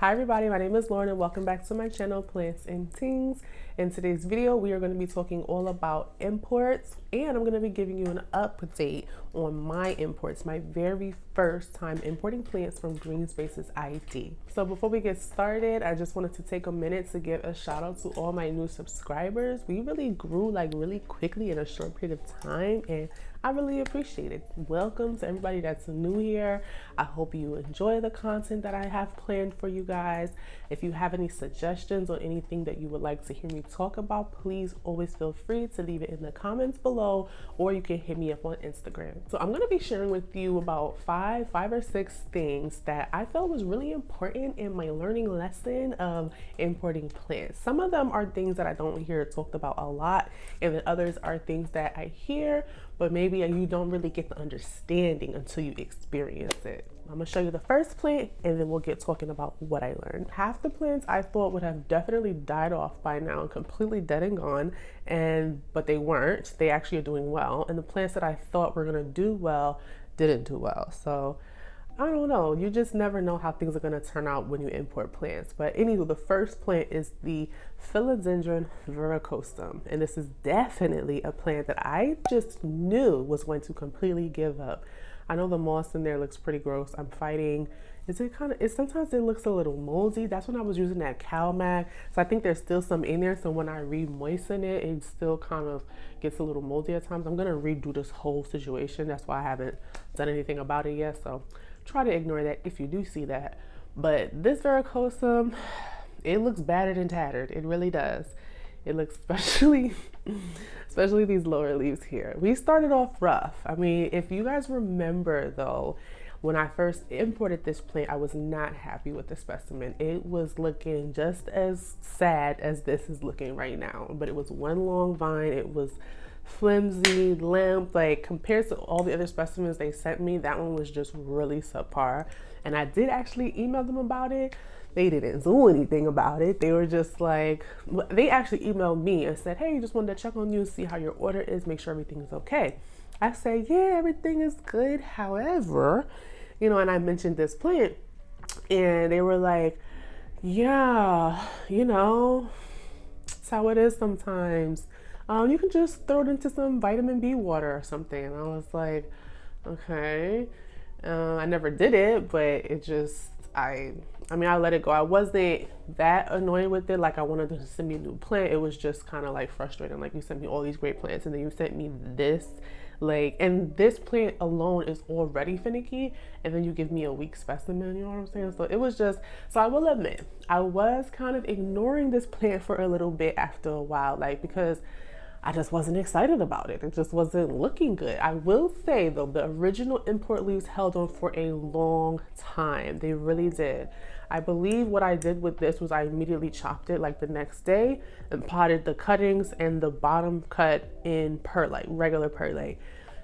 Hi everybody, my name is Lauren and welcome back to my channel, Plants and Things. In today's video, we are going to be talking all about imports, and I'm going to be giving you an update on my imports, my very first time importing plants from Greenspaces.id. So before we get started, I just wanted to take a minute to give a shout out to all my new subscribers. We really grew really quickly in a short period of time, and I really appreciate it. Welcome to everybody that's new here. I hope you enjoy the content that I have planned for you guys. If you have any suggestions or anything that you would like to hear me talk about, please always feel free to leave it in the comments below, or you can hit me up on Instagram. So I'm going to be sharing with you about five or six things that I felt was really important in my learning lesson of importing plants. Some of them are things that I don't hear talked about a lot, and then others are things that I hear, but maybe you don't really get the understanding until you experience it. I'm gonna show you the first plant and then we'll get talking about what I learned. Half the plants I thought would have definitely died off by now and completely dead and gone, but they weren't. They actually are doing well. And the plants that I thought were gonna do well didn't do well. So I don't know, you just never know how things are gonna turn out when you import plants. But anywho, the first plant is the Philodendron Varicosum. And this is definitely a plant that I just knew was going to completely give up. I know the moss in there looks pretty gross. I'm fighting. Sometimes it looks a little moldy. That's when I was using that CalMag. So I think there's still some in there. So when I re-moisten it, it still kind of gets a little moldy at times. I'm gonna redo this whole situation. That's why I haven't done anything about it yet. So try to ignore that if you do see that. But this Varicosum, it looks battered and tattered. It really does. It looks especially these lower leaves here. We started off rough. I mean, if you guys remember though, when I first imported this plant, I was not happy with the specimen. It was looking just as sad as this is looking right now, but it was one long vine. It was flimsy, limp, like compared to all the other specimens they sent me, that one was just really subpar. And I did actually email them about it. They didn't do anything about it. They were just like, they actually emailed me and said, hey, just wanted to check on you, see how your order is, make sure everything is okay. I say, yeah, everything is good. However, and I mentioned this plant and they were like, yeah, that's how it is sometimes. You can just throw it into some vitamin B water or something. And I was like, okay. I never did it, but it just, I let it go. I wasn't that annoyed with it. Like I wanted to send me a new plant. It was just kind of like frustrating. Like you sent me all these great plants and then you sent me this, and this plant alone is already finicky. And then you give me a weak specimen, you know what I'm saying? So it was just, so I will admit, I was kind of ignoring this plant for a little bit after a while, because I just wasn't excited about it. It just wasn't looking good. I will say though, the original import leaves held on for a long time. They really did. I believe what I did with this was I immediately chopped it the next day and potted the cuttings and the bottom cut in perlite, regular perlite.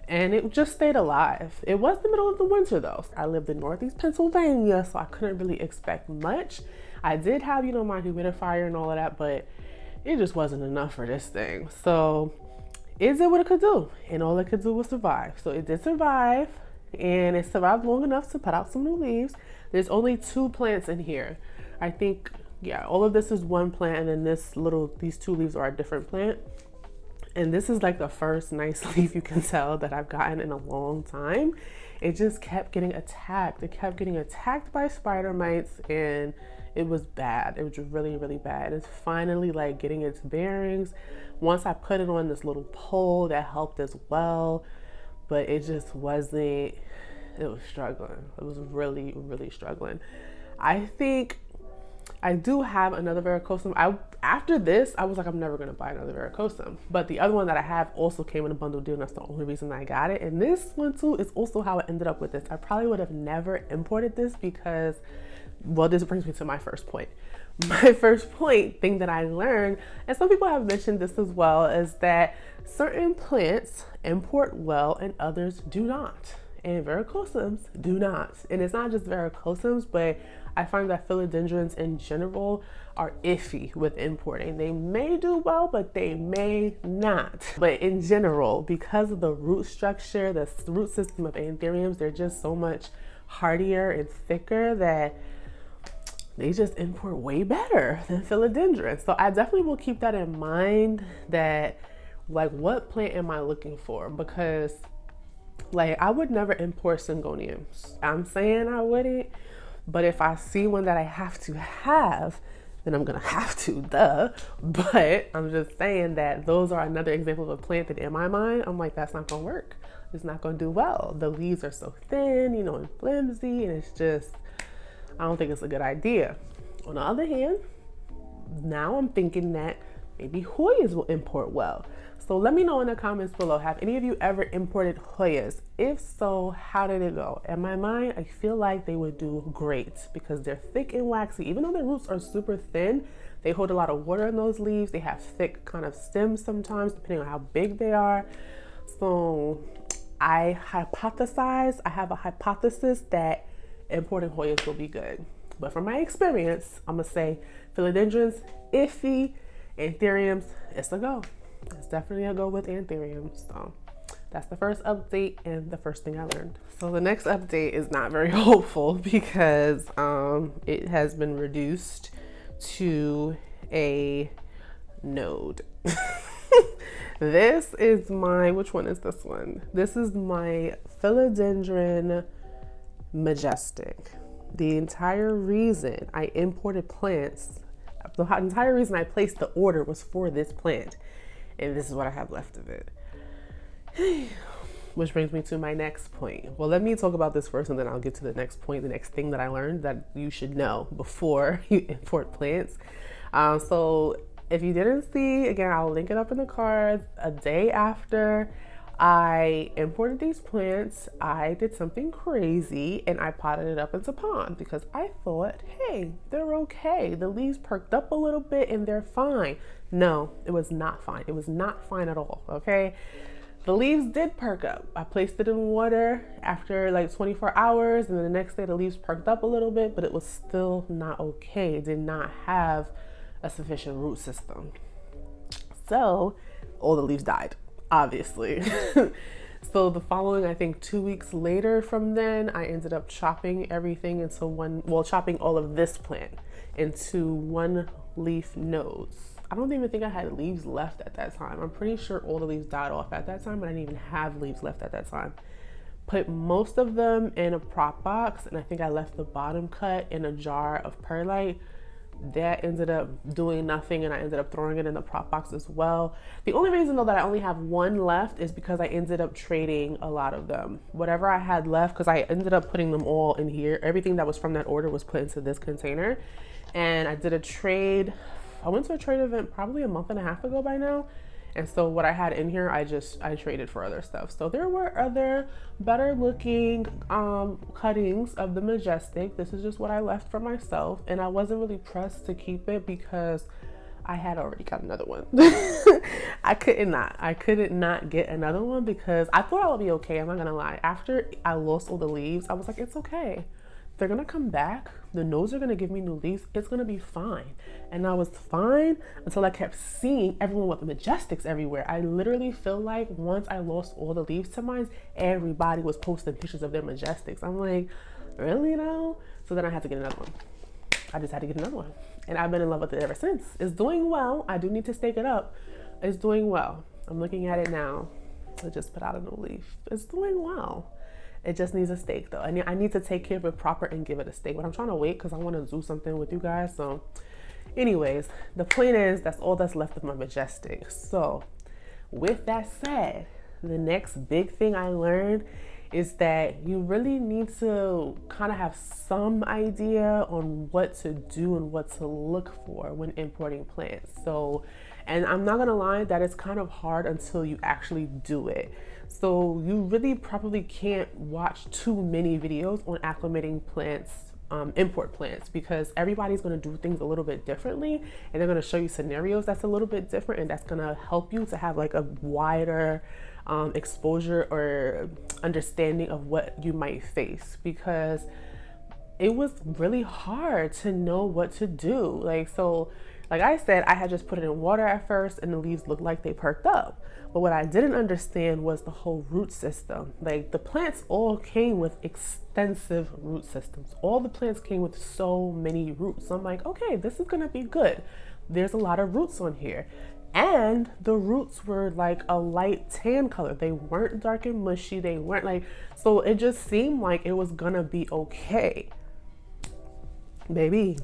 And it just stayed alive. It was the middle of the winter though. I lived in Northeast Pennsylvania, so I couldn't really expect much. I did have, my humidifier and all of that, but it just wasn't enough for this thing. So it did what it could do, and all it could do was survive. So it did survive, and it survived long enough to put out some new leaves. There's only 2 plants in here. I think, yeah, all of this is one plant, and then these 2 leaves are a different plant. And this is the first nice leaf you can tell that I've gotten in a long time. It just kept getting attacked. It kept getting attacked by spider mites, and it was bad. It was really, really bad. It's finally getting its bearings. Once I put it on this little pole, that helped as well, but it just wasn't, it was struggling. It was really, really struggling. I think I do have another Varicosum. After this, I was like, I'm never gonna buy another Varicosum. But the other one that I have also came in a bundle deal, and that's the only reason I got it. And this one too is also how I ended up with this. I probably would have never imported this because, well, this brings me to my first point. My first thing that I learned, and some people have mentioned this as well, is that certain plants import well and others do not. And Varicosums do not. And it's not just Varicosums, but I find that philodendrons in general are iffy with importing. They may do well, but they may not. But in general, because of the root structure, the root system of anthuriums, they're just so much hardier and thicker that they just import way better than philodendron. So I definitely will keep that in mind, that like, what plant am I looking for? Because like, I would never import syngoniums. I'm saying I wouldn't, but if I see one that I have to have, then I'm gonna have to, duh. But I'm just saying that those are another example of a plant that in my mind, I'm like, that's not gonna work. It's not gonna do well. The leaves are so thin, you know, and flimsy, and it's just, I don't think it's a good idea. On the other hand, now I'm thinking that maybe Hoyas will import well. So let me know in the comments below, have any of you ever imported Hoyas? If so, how did it go? In my mind, I feel like they would do great because they're thick and waxy. Even though their roots are super thin, they hold a lot of water in those leaves. They have thick kind of stems sometimes, depending on how big they are. So I have a hypothesis that importing Hoyas will be good. But from my experience, I'm gonna say philodendrons, iffy, anthuriums, it's a go. It's definitely a go with anthuriums. So that's the first update and the first thing I learned. So the next update is not very hopeful because it has been reduced to a node. This is my, which one is this one? This is my Philodendron Majestic. The entire reason I imported plants, the entire reason I placed the order was for this plant. And this is what I have left of it. Which brings me to my next point. Well, let me talk about this first and then I'll get to the next point, the next thing that I learned that you should know before you import plants. So if you didn't see, again, I'll link it up in the cards. A day after I imported these plants, I did something crazy and I potted it up into pond because I thought, hey, they're okay. The leaves perked up a little bit and they're fine. No, it was not fine. It was not fine at all, okay? The leaves did perk up. I placed it in water after like 24 hours and then the next day the leaves perked up a little bit, but it was still not okay. It did not have a sufficient root system. So all the leaves died, obviously. So the following, I think 2 weeks later from then, I ended up chopping everything into one, well, chopping all of this plant into one leaf nodes. I don't even think I had leaves left at that time. I'm pretty sure all the leaves died off at that time, but I didn't even have leaves left at that time. Put most of them in a prop box, and I think I left the bottom cut in a jar of perlite. That ended up doing nothing, and I ended up throwing it in the prop box as well. The only reason though that I only have one left is because I ended up trading a lot of them. Whatever I had left, because I ended up putting them all in here. Everything that was from that order was put into this container. And I did a trade. I went to a trade event probably a month and a half ago by now. And so what I had in here, I traded for other stuff. So there were other better looking cuttings of the Majestic. This is just what I left for myself. And I wasn't really pressed to keep it because I had already got another one. I couldn't not get another one because I thought I would be okay. I'm not gonna lie. After I lost all the leaves, I was like, it's okay. They're gonna come back. The nodes are gonna give me new leaves. It's gonna be fine. And I was fine until I kept seeing everyone with the Majestics everywhere. I literally feel like once I lost all the leaves to mine, everybody was posting pictures of their Majestics. I'm like, really now? So then I had to get another one. I just had to get another one. And I've been in love with it ever since. It's doing well. I do need to stake it up. It's doing well. I'm looking at it now. I just put out a new leaf. It's doing well. It just needs a stake though. I need to take care of it proper and give it a stake. But I'm trying to wait because I want to do something with you guys. So anyways, the point is that's all that's left of my Majestic. So with that said, the next big thing I learned is that you really need to kind of have some idea on what to do and what to look for when importing plants. So, and I'm not gonna lie, that it's kind of hard until you actually do it. So you really probably can't watch too many videos on acclimating plants, import plants, because everybody's going to do things a little bit differently, and they're going to show you scenarios that's a little bit different, and that's going to help you to have like a wider exposure or understanding of what you might face, because it was really hard to know what to do. Like, so Like I said, I had just put it in water at first and the leaves looked like they perked up. But what I didn't understand was the whole root system. Like the plants all came with extensive root systems. All the plants came with so many roots. So I'm like, okay, this is gonna be good. There's a lot of roots on here. And the roots were like a light tan color. They weren't dark and mushy. They weren't like, so it just seemed like it was gonna be okay. Baby,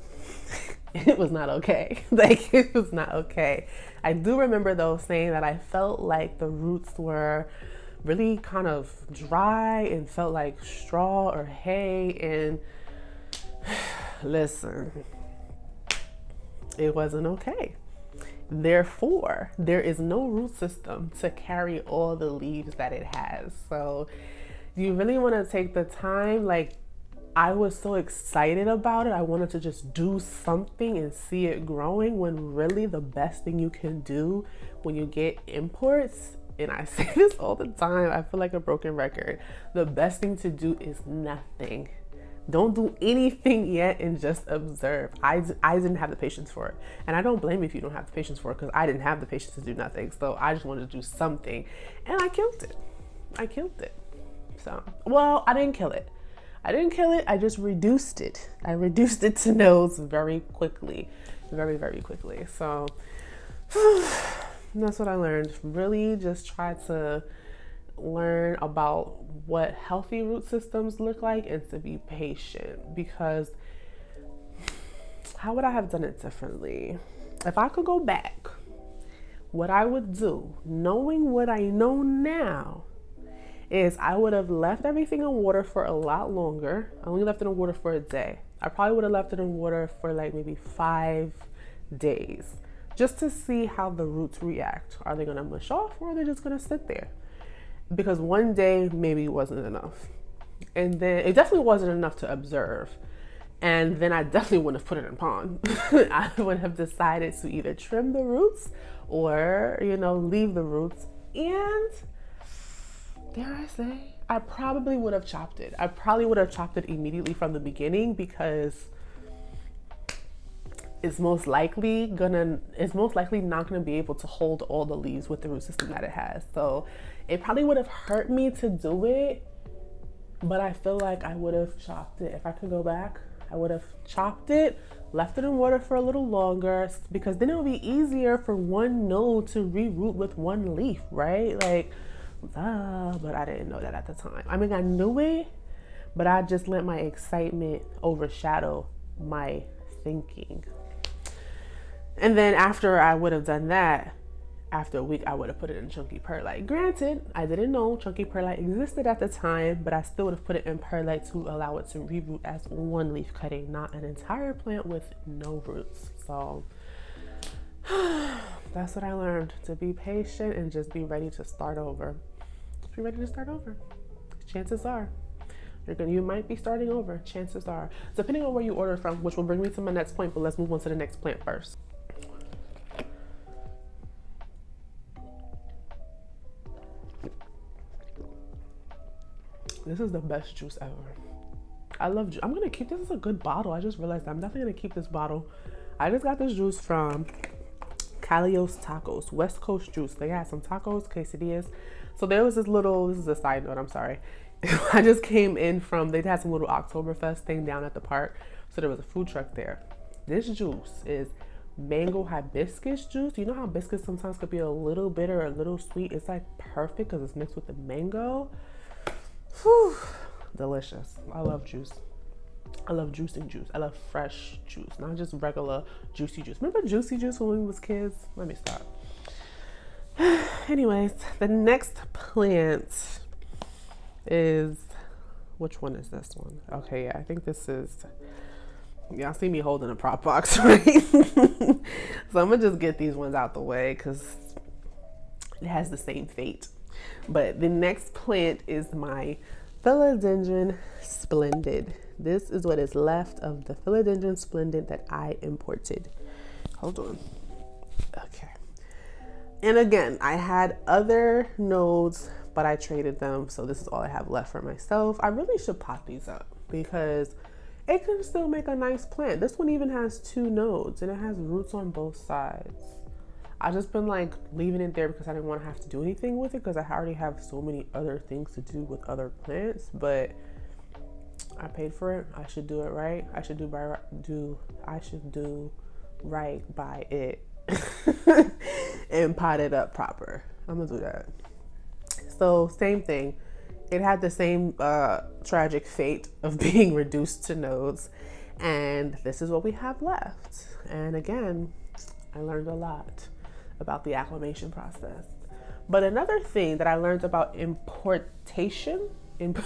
it was not okay. Like it was not okay. I do remember though saying that I felt like the roots were really kind of dry and felt like straw or hay. And listen, it wasn't okay. Therefore, there is no root system to carry all the leaves that it has. So you really want to take the time. Like I was so excited about it. I wanted to just do something and see it growing, when really the best thing you can do when you get imports, and I say this all the time, I feel like a broken record, the best thing to do is nothing. Don't do anything yet and just observe. I didn't have the patience for it. And I don't blame you if you don't have the patience for it, because I didn't have the patience to do nothing. So I just wanted to do something and I killed it. I killed it. So, well, I didn't kill it. I just reduced it. I reduced it to nodes very quickly, very, very quickly. So that's what I learned. Really just try to learn about what healthy root systems look like and to be patient, because how would I have done it differently? If I could go back, what I would do, knowing what I know now, is I would have left everything in water for a lot longer. I only left it in water for a day. I probably would have left it in water for like maybe 5 days, just to see how the roots react. Are they gonna mush off, or are they just gonna sit there? Because one day maybe wasn't enough. And then it definitely wasn't enough to observe. And then I definitely wouldn't have put it in pond. I would have decided to either trim the roots or, leave the roots. And dare I say, I probably would have chopped it. I probably would have chopped it immediately from the beginning, because it's most likely not gonna be able to hold all the leaves with the root system that it has. So it probably would have hurt me to do it, but I feel like I would have chopped it. If I could go back, I would have chopped it, left it in water for a little longer, because then it would be easier for one node to reroot with one leaf, right? Like, but I didn't know that at the time. I mean, I knew it, but I just let my excitement overshadow my thinking. And then after I would have done that, after a week, I would have put it in chunky perlite. Granted, I didn't know chunky perlite existed at the time, but I still would have put it in perlite to allow it to reroot as one leaf cutting, not an entire plant with no roots. So that's what I learned, to be patient and just be ready to start over. Just be ready to start over. Chances are you might be starting over. Chances are, depending on where you order from, which will bring me to my next point, but let's move on to the next plant first. This is the best juice ever. I love juice. I'm gonna keep this. As a good bottle. I just realized I'm definitely gonna keep this bottle. I just got this juice from Calios Tacos, West Coast juice. They had some tacos, quesadillas. So there was this is a side note, I'm sorry. I just came in from, they had some little Oktoberfest thing down at the park. So there was a food truck there. This juice is mango hibiscus juice. You know how biscuits sometimes could be a little bitter or a little sweet? It's like perfect because it's mixed with the mango. Whew, delicious. I love juice. I love juicing juice. I love fresh juice, not just regular juicy juice. Remember juicy juice when we was kids? Let me stop. Anyways, the next plant is, which one is this one? Okay, yeah, I think this is, y'all see me holding a prop box, right? So I'm gonna just get these ones out the way because it has the same fate. But the next plant is my Philodendron Splendid. This is what is left of the Philodendron Splendid that I imported. Hold on. Okay. And again, I had other nodes, but I traded them. So this is all I have left for myself. I really should pot these up because it can still make a nice plant. This one even has 2 nodes and it has roots on both sides. I just been like leaving it there because I didn't want to have to do anything with it because I already have so many other things to do with other plants, but I paid for it. I should do it right. I should do right by it and pot it up proper. I'm gonna do that. So same thing. It had the same tragic fate of being reduced to nodes, and this is what we have left. And again, I learned a lot about the acclimation process. But another thing that I learned about importation, is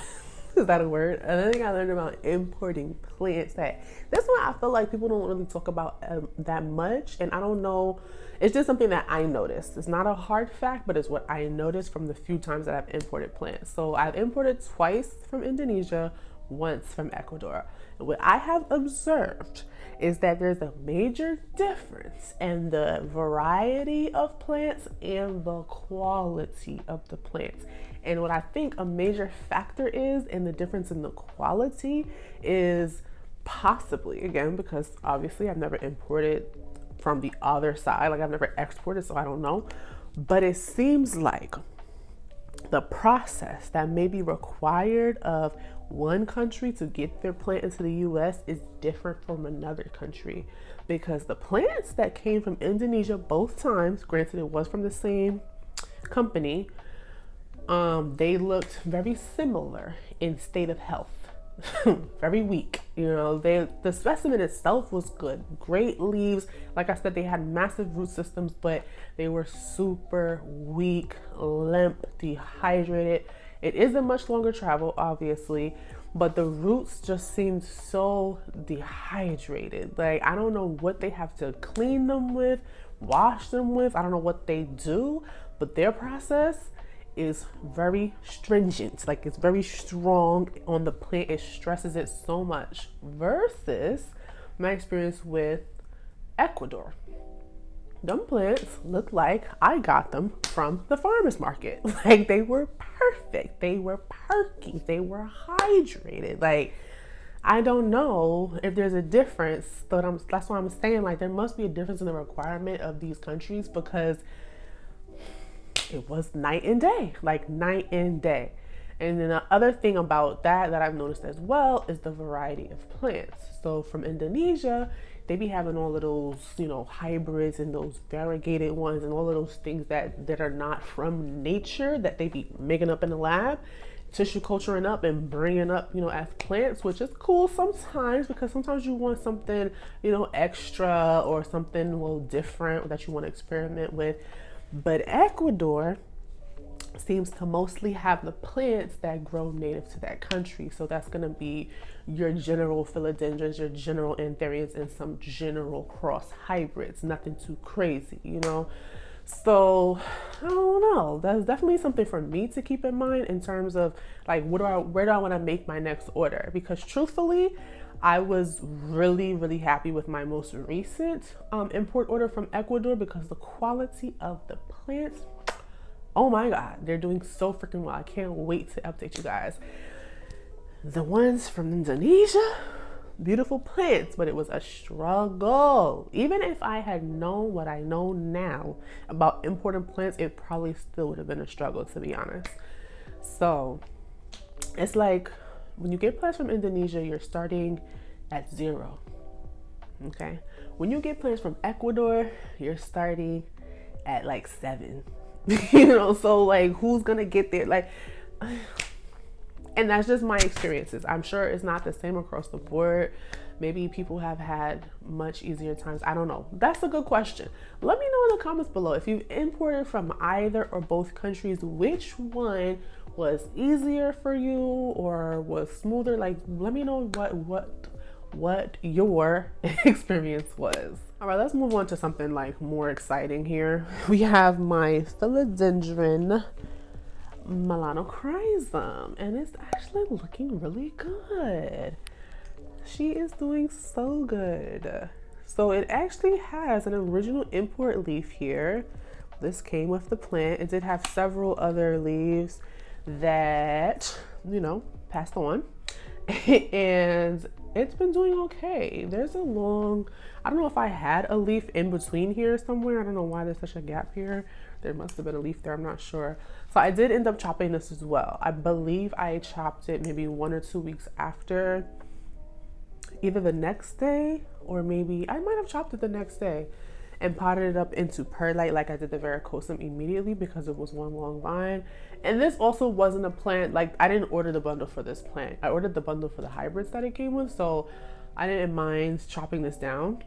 that a word? Another thing I learned about importing plants, that this one I feel like people don't really talk about that much, and I don't know, it's just something that I noticed. It's not a hard fact, but it's what I noticed from the few times that I've imported plants. So I've imported twice from Indonesia, once from Ecuador. And what I have observed is that there's a major difference in the variety of plants and the quality of the plants. And what I think a major factor is in the difference in the quality is possibly, again, because obviously I've never imported from the other side, like I've never exported, so I don't know, but it seems like the process that may be required of one country to get their plant into the US is different from another country, because the plants that came from Indonesia both times, granted it was from the same company, they looked very similar in state of health. Very weak, you know. The specimen itself was good, great leaves, like I said, they had massive root systems, but they were super weak, limp, dehydrated. It is a much longer travel, obviously, but the roots just seemed so dehydrated. Like, I don't know what they have to clean them with, wash them with, I don't know what they do, but their process is very stringent. Like, it's very strong on the plant. It stresses it so much, versus my experience with Ecuador. Them plants look like I got them from the farmer's market. Like, they were perfect, they were perky, they were hydrated. Like, I don't know if there's a difference, but that's why I'm saying, like, there must be a difference in the requirement of these countries, because it was night and day, like night and day. And then the other thing about that I've noticed as well is the variety of plants. So from Indonesia, they be having all of those, you know, hybrids and those variegated ones and all of those things that are not from nature, that they be making up in the lab, tissue culturing up and bringing up, you know, as plants, which is cool sometimes, because sometimes you want something, you know, extra or something a little different that you want to experiment with. But Ecuador seems to mostly have the plants that grow native to that country. So that's going to be your general philodendrons, your general anthuriums, and some general cross hybrids. Nothing too crazy, you know. So I don't know. That's definitely something for me to keep in mind in terms of, like, where do I want to make my next order? Because truthfully, I was really happy with my most recent import order from Ecuador, because the quality of the plants, oh my God, they're doing so freaking well. I can't wait to update you guys. The ones from Indonesia, beautiful plants, but it was a struggle. Even if I had known what I know now about importing plants, it probably still would have been a struggle, to be honest. So it's like, when you get plants from Indonesia, you're starting at 0, okay? When you get plants from Ecuador, you're starting at like 7, you know? So like, who's gonna get there? Like, and that's just my experiences. I'm sure it's not the same across the board. Maybe people have had much easier times. I don't know. That's a good question. Let me know in the comments below if you've imported from either or both countries, which one was easier for you or was smoother. Like, let me know what your experience was. All right, let's move on to something like more exciting here. We have my Philodendron Milano Chrysum, and it's actually looking really good. She is doing so good. So it actually has an original import leaf here. This came with the plant. It did have several other leaves that, you know, passed on. And it's been doing okay. There's a long, I don't know if I had a leaf in between here somewhere. I don't know why there's such a gap here. There must have been a leaf there, I'm not sure. So I did end up chopping this as well. I believe I chopped it maybe 1 or 2 weeks after, either the next day, or maybe I might have chopped it the next day and potted it up into perlite like I did the Varicosum immediately because it was one long vine. And this also wasn't a plant, like I didn't order the bundle for this plant. I ordered the bundle for the hybrids that it came with, so I didn't mind chopping this down.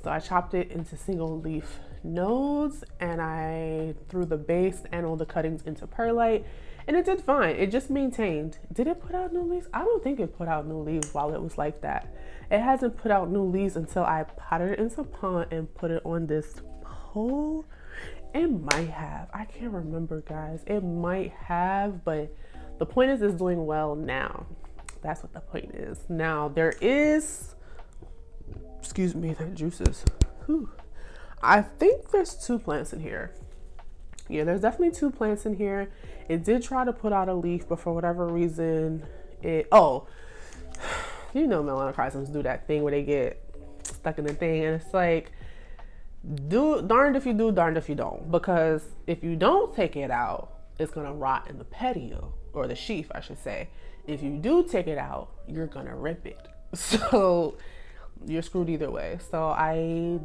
So I chopped it into single leaf nodes and I threw the base and all the cuttings into perlite, and it did fine. It just maintained. Did it put out new leaves? I don't think it put out new leaves while it was like that. It hasn't put out new leaves until I potted it into a pot and put it on this pole. It might have. I can't remember, guys. It might have, but the point is it's doing well now. That's what the point is. Now there is, excuse me, the juices. Whew. I think there's 2 plants in here. Yeah, there's definitely 2 plants in here. It did try to put out a leaf, but for whatever reason, you know melanochrysums do that thing where they get stuck in the thing, and it's like, darned if you do, darned if you don't. Because if you don't take it out, it's gonna rot in the petiole, or the sheath, I should say. If you do take it out, you're gonna rip it. So you're screwed either way. So I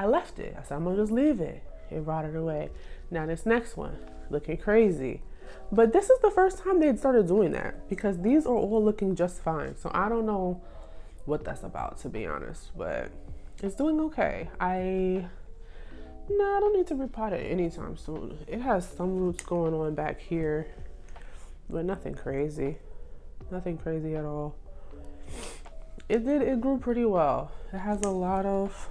left it. I said, I'm gonna just leave it. It rotted away. Now this next one, looking crazy. But this is the first time they'd started doing that, because these are all looking just fine. So I don't know what that's about, to be honest, but it's doing okay. I don't need to repot it anytime soon. It has some roots going on back here, but nothing crazy. Nothing crazy at all. It grew pretty well. It has a lot of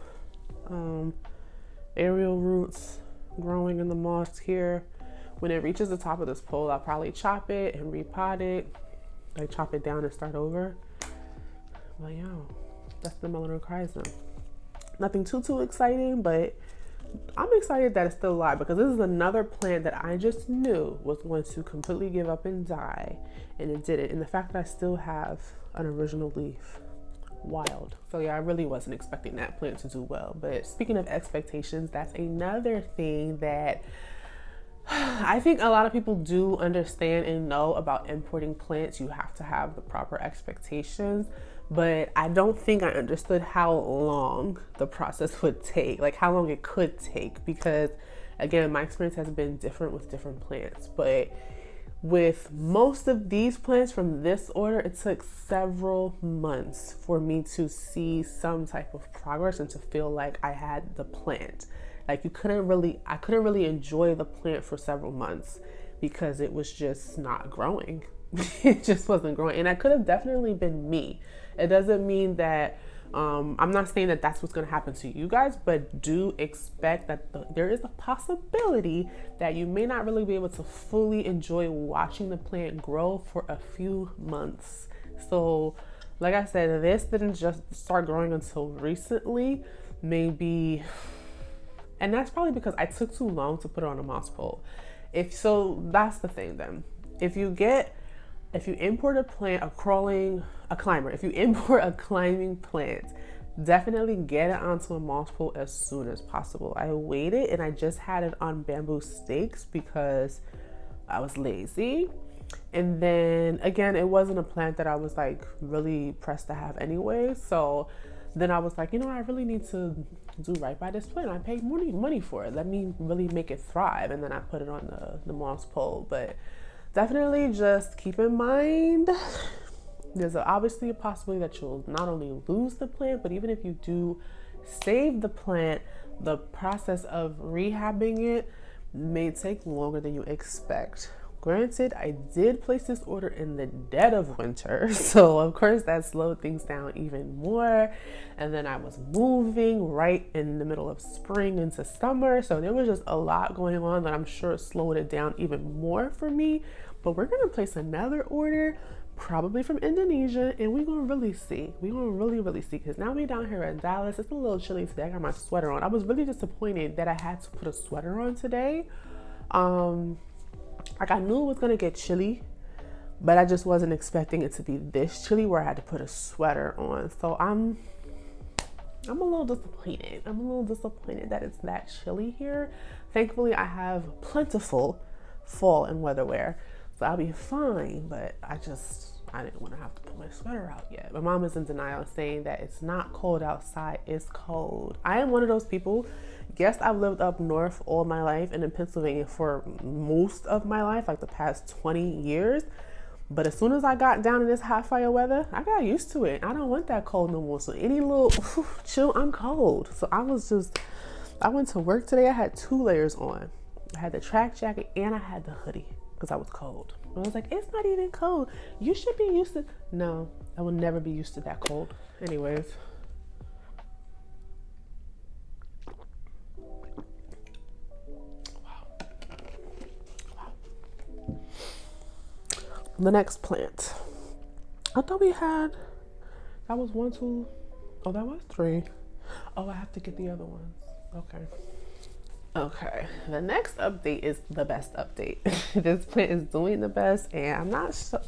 aerial roots growing in the moss here. When it reaches the top of this pole, I'll probably chop it and repot it, like chop it down and start over. But yeah, that's the melanochrysum. Nothing too exciting, but I'm excited that it's still alive, because this is another plant that I just knew was going to completely give up and die, and it didn't. And the fact that I still have an original leaf, wild. So yeah, I really wasn't expecting that plant to do well. But speaking of expectations, that's another thing that I think a lot of people do understand and know about importing plants. You have to have the proper expectations, but I don't think I understood how long the process would take, like how long it could take, because again, my experience has been different with different plants. But with most of these plants from this order, it took several months for me to see some type of progress and to feel like I had the plant. Like I couldn't really enjoy the plant for several months because it was just not growing. It just wasn't growing. And that could have definitely been me. It doesn't mean that, I'm not saying that that's what's going to happen to you guys, but do expect that there is a possibility that you may not really be able to fully enjoy watching the plant grow for a few months. So like I said, this didn't just start growing until recently, maybe. And that's probably because I took too long to put it on a moss pole. So that's the thing then. If you import a plant, if you import a climbing plant, definitely get it onto a moss pole as soon as possible. I waited and I just had it on bamboo stakes because I was lazy. And then again, it wasn't a plant that I was like really pressed to have anyway. So then I was like, I really need to do right by this plant. I paid money for it. Let me really make it thrive. And then I put it on the moss pole. But definitely just keep in mind, there's obviously a possibility that you'll not only lose the plant, but even if you do save the plant, the process of rehabbing it may take longer than you expect. Granted, I did place this order in the dead of winter, so of course that slowed things down even more. And then I was moving right in the middle of spring into summer, so there was just a lot going on that I'm sure slowed it down even more for me. But we're gonna place another order, probably from Indonesia, and we're gonna really see. We're gonna really see, because now we're down here in Dallas. It's a little chilly today. I got my sweater on. I was really disappointed that I had to put a sweater on today. Like I knew it was gonna get chilly, but I just wasn't expecting it to be this chilly where I had to put a sweater on. So I'm a little disappointed. I'm a little disappointed that it's that chilly here. Thankfully, I have plentiful fall and weather wear, so I'll be fine, but I didn't want to have to pull my sweater out yet. My mom is in denial, saying that it's not cold outside, it's cold. I am one of those people. Yes, I've lived up north all my life and in Pennsylvania for most of my life, like the past 20 years. But as soon as I got down in this hot fire weather, I got used to it. I don't want that cold no more. So any little chill, I'm cold. So I went to work today. I had 2 layers on. I had the track jacket and I had the hoodie because I was cold. I was like, it's not even cold. You should be used to. No, I will never be used to that cold. Anyways. The next plant. I thought we had, that was 1, 2, oh, that was 3. Oh, I have to get the other ones. Okay, the next update is the best update. This plant is doing the best, and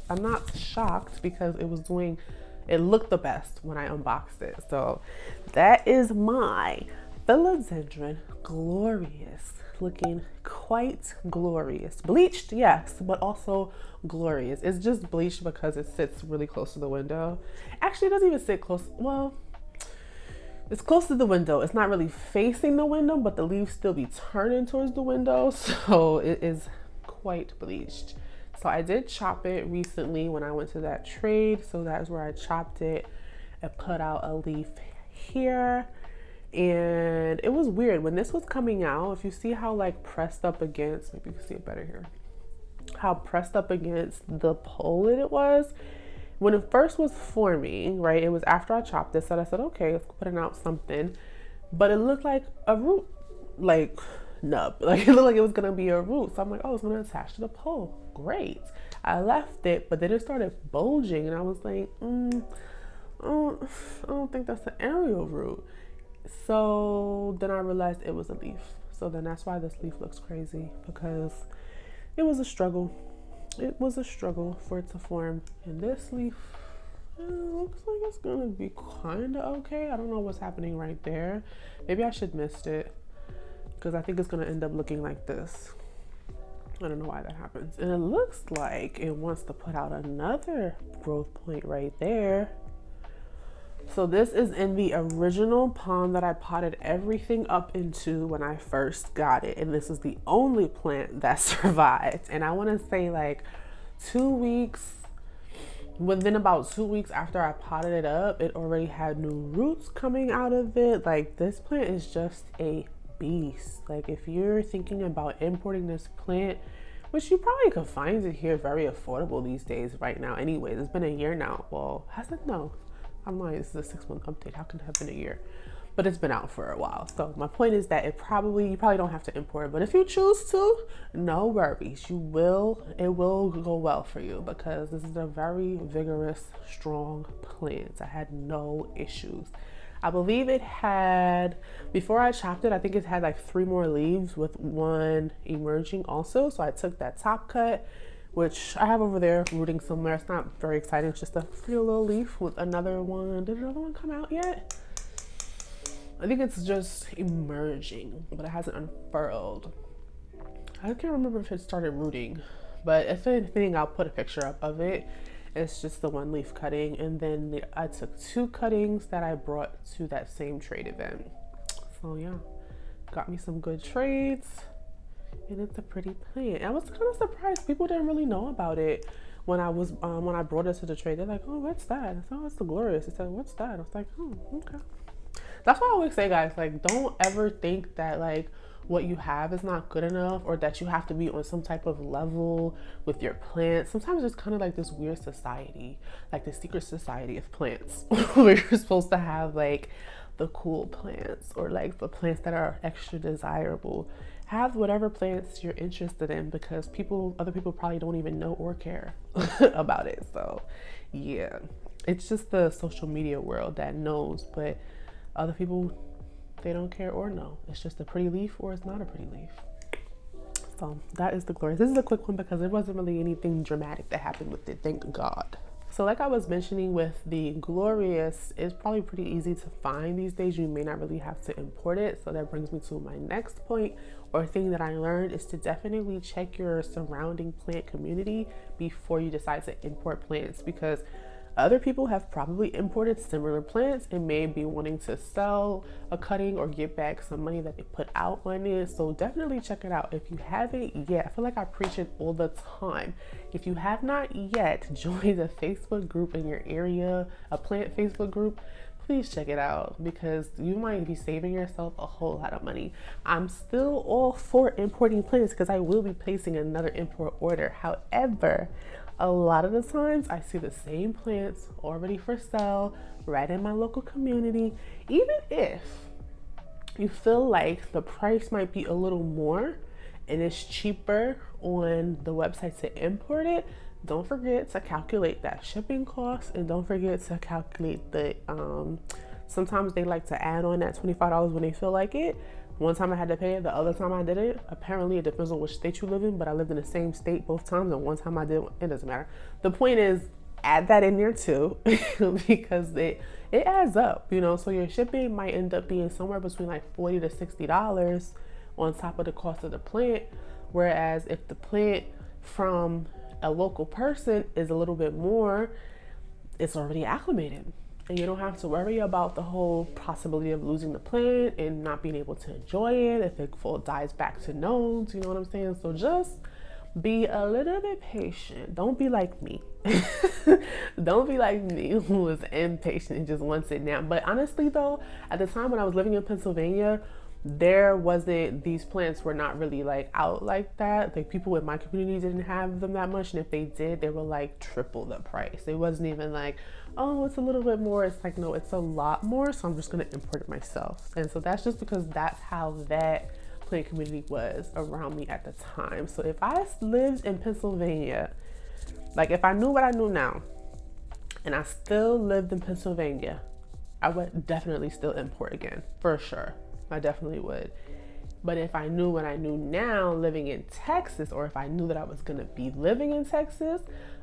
I'm not shocked because it looked the best when I unboxed it. So that is my Philodendron Glorious, looking quite glorious. Bleached, yes, but also glorious. It's just bleached because it sits really close to the window. Actually, it doesn't even sit close. Well, it's close to the window. It's not really facing the window, but the leaves still be turning towards the window. So it is quite bleached. So I did chop it recently when I went to that trade. So that's where I chopped it and put out a leaf here. And it was weird when this was coming out. If you see how like pressed up against, maybe you can see it better here, how pressed up against the pole it was. When it first was forming, right, it was after I chopped this that I said, okay, let's put out something. But it looked like a root, like nub. Like it looked like it was gonna be a root. So I'm like, oh, it's gonna attach to the pole. Great. I left it, but then it started bulging and I was like, I don't think that's an aerial root. So then I realized it was a leaf. So then that's why this leaf looks crazy, because it was a struggle. It was a struggle for it to form. And this leaf, looks like it's gonna be kind of okay. I don't know what's happening right there. Maybe I should mist it because I think it's gonna end up looking like this. I don't know why that happens. And it looks like it wants to put out another growth point right there. So this is in the original pond that I potted everything up into when I first got it. And this is the only plant that survived. And I want to say like 2 weeks, within about 2 weeks after I potted it up, it already had new roots coming out of it. Like this plant is just a beast. Like if you're thinking about importing this plant, which you probably could find it here very affordable these days right now anyways. It's been a year now. Well, has it? No. I'm lying, this is a 6-month update. How can it have been a year? But it's been out for a while. So my point is that you probably don't have to import it, but if you choose to, no worries. It will go well for you because this is a very vigorous, strong plant. I had no issues. I believe it had, before I chopped it, I think it had like 3 more leaves with 1 emerging also. So I took that top cut, which I have over there rooting somewhere. It's not very exciting. It's just a pretty little leaf with another one. Did another one come out yet? I think it's just emerging, but it hasn't unfurled. I can't remember if it started rooting, but if anything, I'll put a picture up of it. It's just the 1 leaf cutting. And then I took 2 cuttings that I brought to that same trade event. So yeah, got me some good trades. And it's a pretty plant. I was kind of surprised. People didn't really know about it when I was when I brought it to the trade. They're like, oh, what's that? I said, oh, it's the Glorious. I said, what's that? I was like, oh, okay. That's why I always say, guys, like, don't ever think that like what you have is not good enough or that you have to be on some type of level with your plants. Sometimes it's kind of like this weird society, like the secret society of plants, where you're supposed to have like the cool plants or like the plants that are extra desirable. Have whatever plants you're interested in because other people probably don't even know or care about it. So yeah, it's just the social media world that knows, but other people, they don't care or know. It's just a pretty leaf or it's not a pretty leaf. So that is the Glorious. This is a quick one because there wasn't really anything dramatic that happened with it, thank God. So like I was mentioning with the Glorious, it's probably pretty easy to find these days. You may not really have to import it. So that brings me to my next point or thing that I learned is to definitely check your surrounding plant community before you decide to import plants, because other people have probably imported similar plants and may be wanting to sell a cutting or get back some money that they put out on it. So definitely check it out. If you haven't yet, I feel like I preach it all the time. If you have not yet joined a Facebook group in your area, a plant Facebook group, please check it out because you might be saving yourself a whole lot of money. I'm still all for importing plants because I will be placing another import order. However, a lot of the times I see the same plants already for sale right in my local community. Even if you feel like the price might be a little more and it's cheaper on the website to import it, don't forget to calculate that shipping cost, and don't forget to calculate the sometimes they like to add on that $25 when they feel like it. One time I had to pay it, the other time I didn't. Apparently it depends on which state you live in, but I lived in the same state both times, and one time I didn't. It doesn't matter. The point is, add that in there too because it adds up, you know. So your shipping might end up being somewhere between like $40 to $60 on top of the cost of the plant. Whereas if the plant from a local person is a little bit more, it's already acclimated. And you don't have to worry about the whole possibility of losing the plant and not being able to enjoy it if it dies back to nodes, you know what I'm saying? So just be a little bit patient. Don't be like me. Don't be like me who was impatient and just wants it now. But honestly though, at the time when I was living in Pennsylvania, these plants were not really like out like that. Like people in my community didn't have them that much, and if they did, they were like triple the price. It wasn't even like, oh, it's a little bit more. It's like, no, it's a lot more, so I'm just gonna import it myself. And so that's just because that's how that plant community was around me at the time. So if I lived in Pennsylvania, like if I knew what I knew now and I still lived in Pennsylvania, I would definitely still import again, for sure. I definitely would. But if I knew what I knew now living in Texas, or if I knew that I was gonna be living in Texas,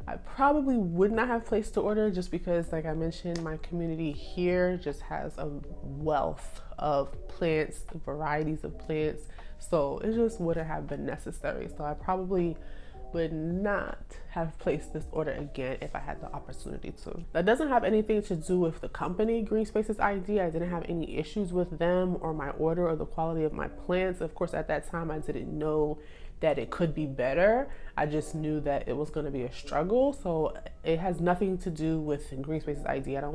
I probably would not have placed the order, just because, like I mentioned, my community here just has a wealth of plants, varieties of plants. So it just wouldn't have been necessary. So I probably would not have placed this order again if I had the opportunity to. That doesn't have anything to do with the company Greenspaces.id. I didn't have any issues with them or my order or the quality of my plants. Of course, at that time I didn't know that it could be better. I just knew that it was going to be a struggle. So it has nothing to do with Greenspaces.id. I don't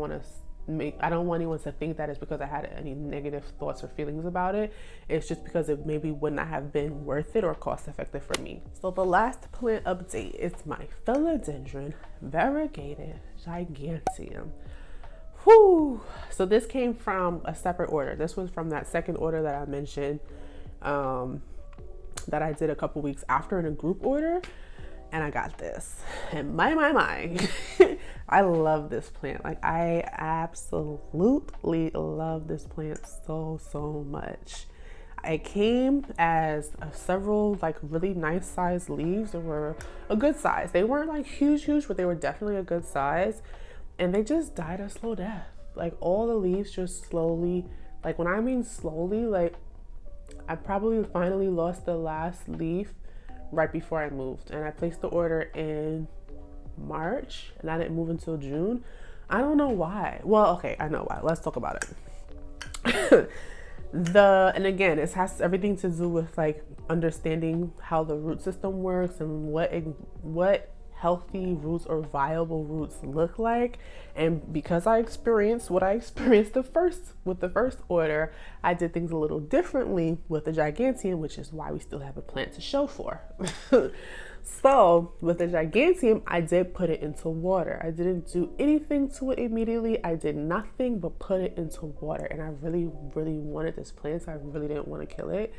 want anyone to think that it's because I had any negative thoughts or feelings about it. It's just because it maybe would not have been worth it or cost effective for me. So the last plant update is my Philodendron Variegated Gigantum. Whew. So this came from a separate order. This was from that second order that I mentioned that I did a couple weeks after in a group order. And I got this, and my I love this plant. Like, I absolutely love this plant so much. It came as several like really nice sized leaves. They were a good size. They weren't like huge, but they were definitely a good size. And they just died a slow death. Like, all the leaves just slowly, like when I mean slowly, like I probably finally lost the last leaf right before I moved, and I placed the order in March and I didn't move until June. I don't know why. Well, okay, I know why. Let's talk about it. And again, it has everything to do with like understanding how the root system works and what healthy roots or viable roots look like. And because I experienced what I experienced with the first order, I did things a little differently with the Gigantum, which is why we still have a plant to show for. So with the Gigantum, I did put it into water. I didn't do anything to it immediately. I did nothing but put it into water, and I really wanted this plant, so I really didn't want to kill it.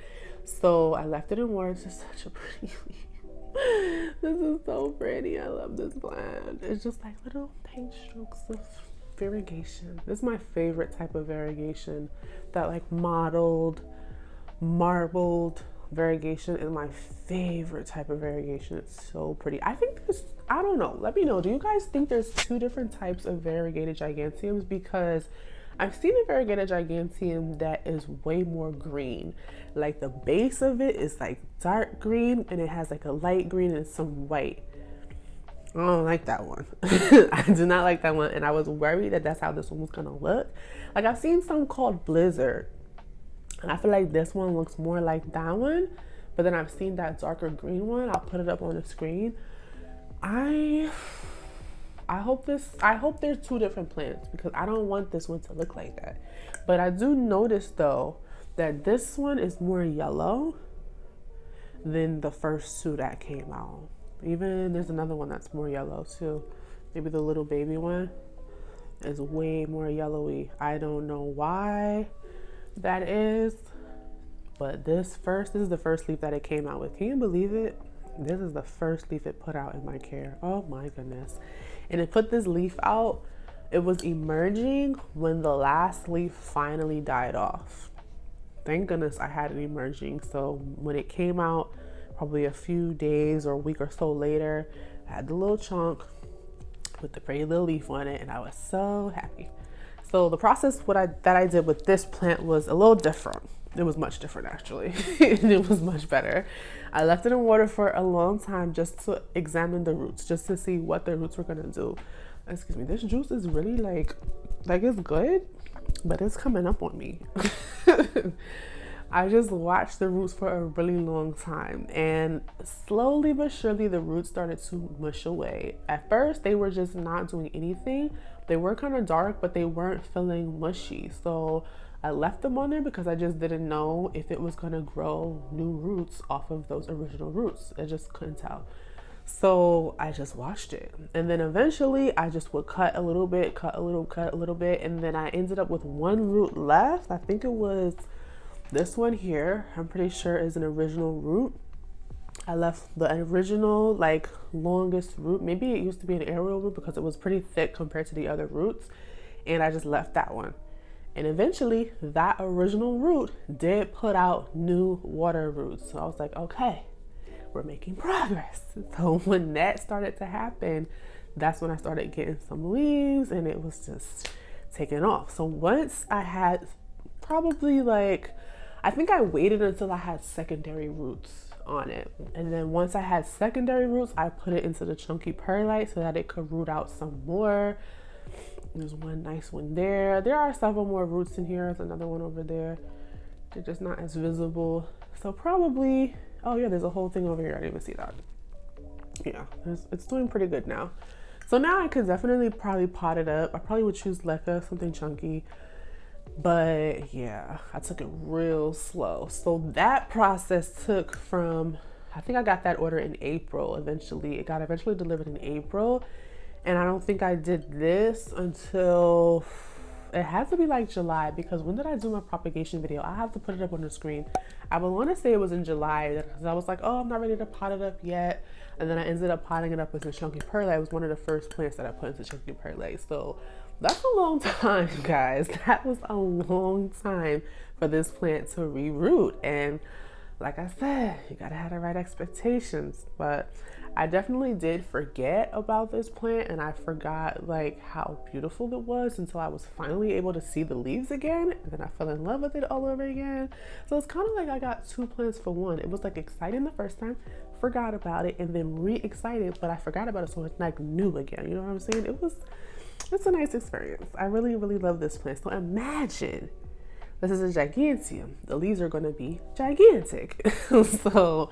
So I left it in water. It's just such a pretty leaf. This is so pretty. I love this plant. It's just like little paint strokes of variegation. This is my favorite type of variegation, that like mottled, marbled, variegation is my favorite type of variegation. It's so pretty. I think there's, I don't know, let me know, do you guys think there's two different types of variegated gigantiums? Because I've seen a variegated gigantium that is way more green. Like the base of it is like dark green and it has like a light green and some white. I don't like that one. I do not like that one, and I was worried that that's how this one was gonna look. Like I've seen some called Blizzard, and I feel like this one looks more like that one, but then I've seen that darker green one. I'll put it up on the screen. I hope there's two different plants, because I don't want this one to look like that. But I do notice though that this one is more yellow than the first two that came out. Even there's another one that's more yellow too. Maybe the little baby one is way more yellowy. I don't know why that is, but this is the first leaf that it came out with. Can you believe it? This is the first leaf it put out in my care. Oh my goodness. And it put this leaf out, it was emerging when the last leaf finally died off. Thank goodness I had it emerging. So when it came out, probably a few days or a week or so later, I had the little chunk with the pretty little leaf on it, and I was so happy. So the process that I did with this plant was a little different. It was much different actually. It was much better. I left it in water for a long time just to examine the roots, just to see what the roots were gonna do. Excuse me, this juice is really like it's good, but it's coming up on me. I just watched the roots for a really long time, and slowly but surely the roots started to mush away. At first they were just not doing anything. They were kind of dark, but they weren't feeling mushy. So I left them on there because I just didn't know if it was gonna grow new roots off of those original roots. I just couldn't tell. So I just watched it, and then eventually I just would cut a little bit, cut a little bit, and then I ended up with one root left. I think it was this one here. I'm pretty sure is an original root. I left the original like longest root. Maybe it used to be an aerial root because it was pretty thick compared to the other roots, and I just left that one. And eventually that original root did put out new water roots. So I was like, okay, we're making progress. So when that started to happen, that's when I started getting some leaves, and it was just taking off. So once I had probably like, I think I waited until I had secondary roots on it. And then once I had secondary roots, I put it into the chunky perlite so that it could root out some more. There's one nice one there. There are several more roots in here. There's another one over there. They're just not as visible. So probably, oh yeah, there's a whole thing over here. I didn't even see that. Yeah, it's doing pretty good now. So now I could definitely probably pot it up. I probably would choose leca, something chunky. But yeah, I took it real slow. So that process took from, I think I got that order in April eventually. It got eventually delivered in April. And I don't think I did this until, it had to be like July, because when did I do my propagation video? I have to put it up on the screen. I would want to say it was in July, because I was like, oh, I'm not ready to pot it up yet. And then I ended up potting it up with the chunky perlite. It was one of the first plants that I put into chunky perlite. So that's a long time, guys. That was a long time for this plant to reroot. And like I said, you gotta have the right expectations. But I definitely did forget about this plant, and I forgot like how beautiful it was until I was finally able to see the leaves again, and then I fell in love with it all over again. So it's kind of like I got two plants for one. It was like exciting the first time, forgot about it, and then re-excited, but I forgot about it, so it's like new again. You know what I'm saying? It's a nice experience. I really, really love this plant. So imagine this is a gigantium. The leaves are going to be gigantic. So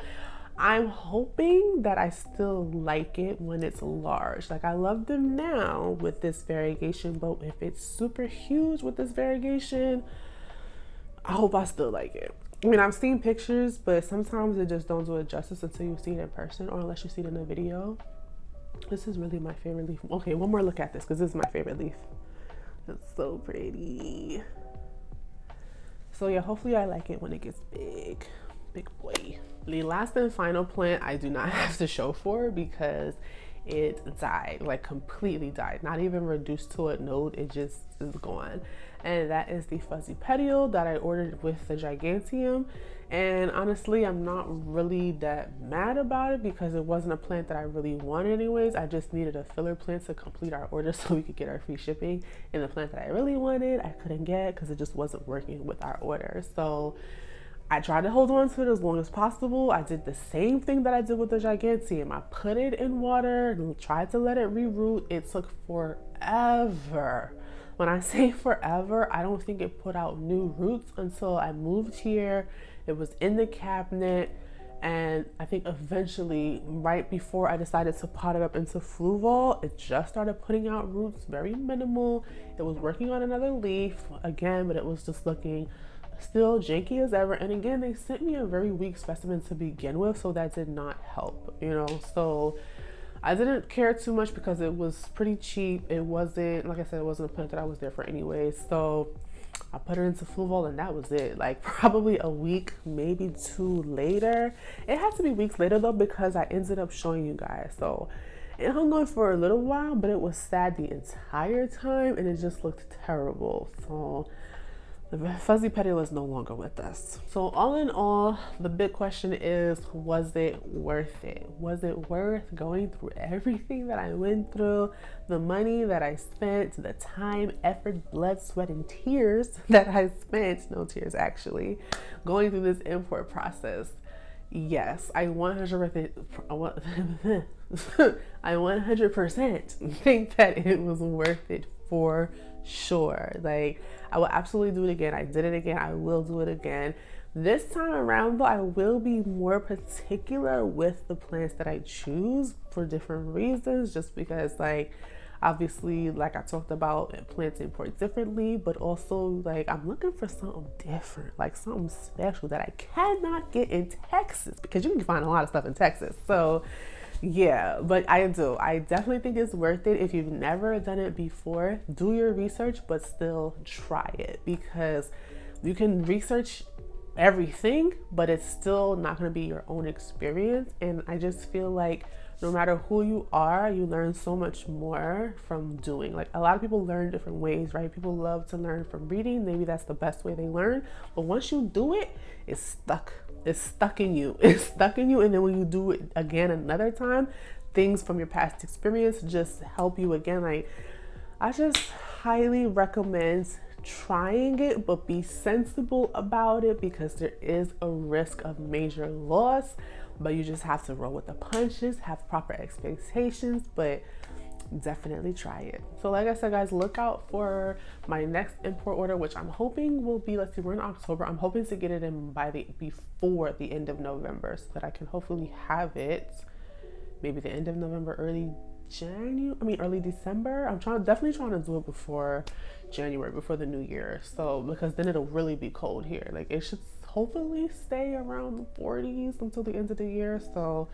I'm hoping that I still like it when it's large. Like I love them now with this variegation, but if it's super huge with this variegation, I hope I still like it. I mean, I've seen pictures, but sometimes it just don't do it justice until you see it in person, or unless you see it in a video. This is really my favorite leaf. Okay, one more look at this, because this is my favorite leaf. It's so pretty. So yeah, hopefully I like it when it gets big. Big boy. The last and final plant I do not have to show for, because it died, like completely died, not even reduced to a node, it just is gone. And that is the fuzzy petal that I ordered with the Gigantum. And honestly, I'm not really that mad about it because it wasn't a plant that I really wanted anyways. I just needed a filler plant to complete our order so we could get our free shipping. And the plant that I really wanted, I couldn't get because it just wasn't working with our order. So I tried to hold on to it as long as possible. I did the same thing that I did with the Gigantum. I put it in water and tried to let it reroot. It took forever. When I say forever, I don't think it put out new roots until I moved here. It was in the cabinet, and I think eventually, right before I decided to pot it up into Fluval, it just started putting out roots, very minimal. It was working on another leaf again, but it was just looking still janky as ever. And again, they sent me a very weak specimen to begin with, so that did not help, you know. So I didn't care too much because it was pretty cheap. It wasn't, like I said, it wasn't a plant that I was there for anyways. So I put her into Fluval and that was it. Like probably a week, maybe 2 later. It had to be weeks later though, because I ended up showing you guys. So it hung on for a little while, but it was sad the entire time and it just looked terrible. So the fuzzy petal is no longer with us. So all in all, the big question is, was it worth it? Was it worth going through everything that I went through, the money that I spent, the time, effort, blood, sweat, and tears that I spent, no tears actually, going through this import process? Yes, I 100% think that it was worth it for sure. Like, I will absolutely do it again. I did it again. I will do it again. This time around though, I will be more particular with the plants that I choose for different reasons, just because, like, obviously, like I talked about, plants import differently, but also like I'm looking for something different, like something special that I cannot get in Texas, because you can find a lot of stuff in Texas. So yeah, but I definitely think it's worth it. If you've never done it before, do your research, but still try it, because you can research everything, but it's still not going to be your own experience. And I just feel like no matter who you are, you learn so much more from doing. Like, a lot of people learn different ways, right? People love to learn from reading. Maybe that's the best way they learn. But once you do it, it's stuck. It's stuck in you. It's stuck in you. And then when you do it again another time, things from your past experience just help you again. Like, I just highly recommend trying it, but be sensible about it, because there is a risk of major loss. But you just have to roll with the punches, have proper expectations, but definitely try it. So like I said, guys, look out for my next import order, which I'm hoping will be, let's see, we're in October. I'm hoping to get it in before the end of November, so that I can hopefully have it maybe the end of November, early December. I'm definitely trying to do it before January, before the new year. So, because then it'll really be cold here. Like, it should hopefully stay around the 40s until the end of the year. So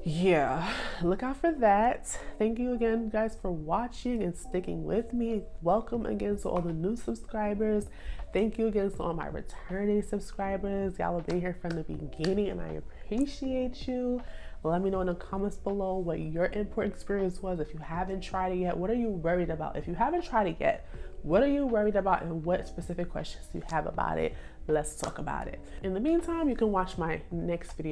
yeah, look out for that. Thank you again, guys, for watching and sticking with me. Welcome again to all the new subscribers. Thank you again to all my returning subscribers. Y'all have been here from the beginning and I appreciate you. Let me know in the comments below what your import experience was. If you haven't tried it yet, what are you worried about? If you haven't tried it yet, what are you worried about, and what specific questions do you have about it? Let's talk about it. In the meantime, you can watch my next video